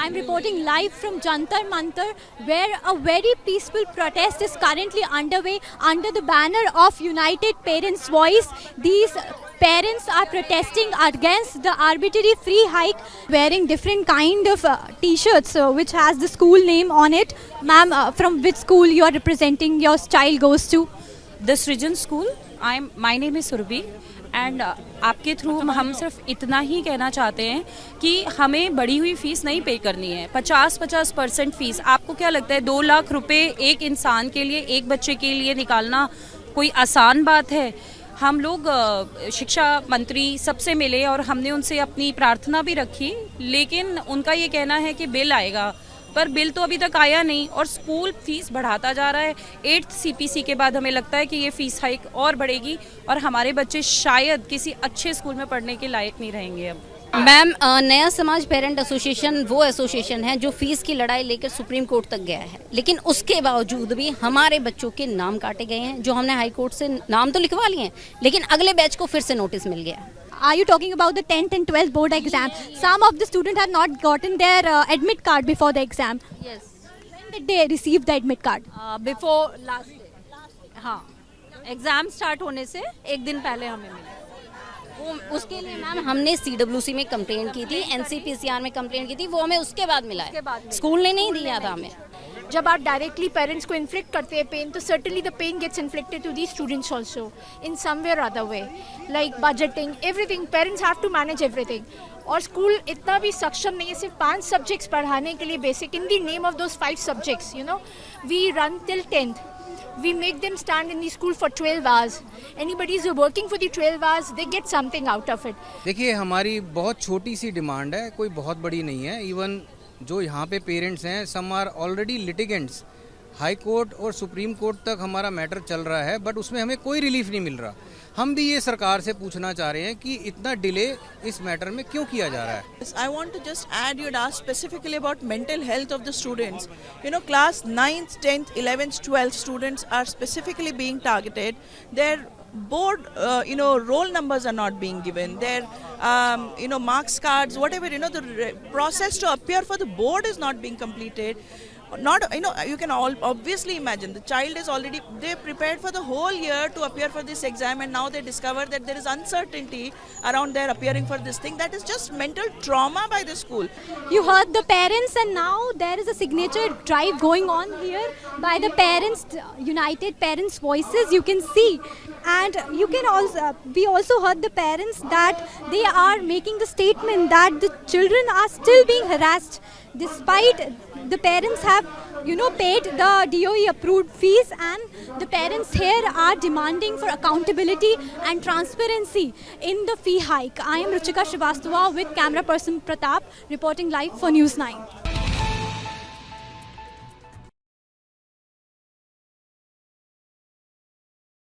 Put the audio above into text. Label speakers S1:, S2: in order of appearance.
S1: I'm reporting live from Jantar Mantar, where a very peaceful protest is currently underway under the banner of United Parents' Voice. These parents are protesting against the arbitrary free hike, wearing different kind of t-shirts which has the school name on it. Ma'am, from which school you are representing, your child goes to?
S2: The Srijan school. My name is Surbhi and आपके through हम सिर्फ इतना ही कहना चाहते हैं कि हमें बढ़ी हुई फ़ीस नहीं पे करनी है. 50% फ़ीस. आपको क्या लगता है 2 लाख रुपए एक इंसान के लिए, एक बच्चे के लिए निकालना कोई आसान बात है? हम लोग शिक्षा मंत्री सबसे मिले और हमने उनसे अपनी प्रार्थना भी रखी, लेकिन उनका ये कहना है कि बिल आएगा, पर बिल तो अभी तक आया नहीं और स्कूल फीस बढ़ाता जा रहा है. 8th CPC के बाद हमें लगता है कि ये फ़ीस हाइक और बढ़ेगी और हमारे बच्चे शायद किसी अच्छे स्कूल में पढ़ने के लायक नहीं रहेंगे. अब
S3: मैम, नया समाज पेरेंट एसोसिएशन वो एसोसिएशन है जो फीस की लड़ाई लेकर सुप्रीम कोर्ट तक गया है, लेकिन उसके बावजूद भी हमारे बच्चों के नाम काटे गए हैं. जो हमने हाई कोर्ट से नाम तो लिखवा लिए हैं, लेकिन अगले बैच को फिर से नोटिस मिल गया है.
S1: Are you talking about the 10th and 12th board exam? Some of the students have not gotten their admit card before the exam.
S3: Yes.
S1: When did they receive the admit card?
S3: Before last day. हाँ, exam start होने से एक दिन पहले हमें मिला. वो उसके लिए मैम हमने CWC में कंप्लेंट की थी, NCPCR में कंप्लेंट की थी, वो हमें उसके बाद मिला है. स्कूल ने नहीं दिया था हमें.
S4: जब आप डायरेक्टली पेरेंट्स को इन्फ्लिक्ट करते हैं पेन, तो certainly the pain gets inflicted to the students also in some way और other way, like budgeting, everything. Parents have to manage everything. और स्कूल इतना भी सक्षम नहीं है सिर्फ 5 सब्जेक्ट्स पढ़ाने के लिए basic. In the name of those 5 subjects, you know, we run till 10th. We make them stand in the school for 12 hours. Anybody who is working for the 12 hours, they get something out of it.
S5: देखिए, हमारी बहुत छोटी सी demand है, कोई बहुत बड़ी नहीं है. इवन जो यहाँ पे पेरेंट्स हैं, some are already litigants. High court और सुप्रीम कोर्ट तक हमारा मैटर चल रहा है, बट उसमें हमें कोई रिलीफ नहीं मिल रहा. हम भी ये सरकार से पूछना चाह रहे हैं कि इतना डिले इस मैटर में क्यों किया जा रहा है.
S6: I want to just add, you'd asked specifically about mental health of the students. You know, class 9th, 10th, 11th, 12th students are specifically being targeted. Their board, roll numbers are not being given. Their, marks cards, whatever, the process to appear for the board is not being completed. Not, you can all obviously imagine the child is already, they prepared for the whole year to appear for this exam, and now they discover that there is uncertainty around their appearing for this thing. That is just mental trauma by the school.
S1: You heard the parents, and now there is a signature drive going on here by the parents, United Parents Voices, you can see. And you can also, we also heard the parents that they are making the statement that the children are still being harassed despite the parents have, paid the DOE approved fees, and the parents here are demanding for accountability and transparency in the fee hike. I am Ruchika Srivastava with camera person Pratap reporting live for News 9.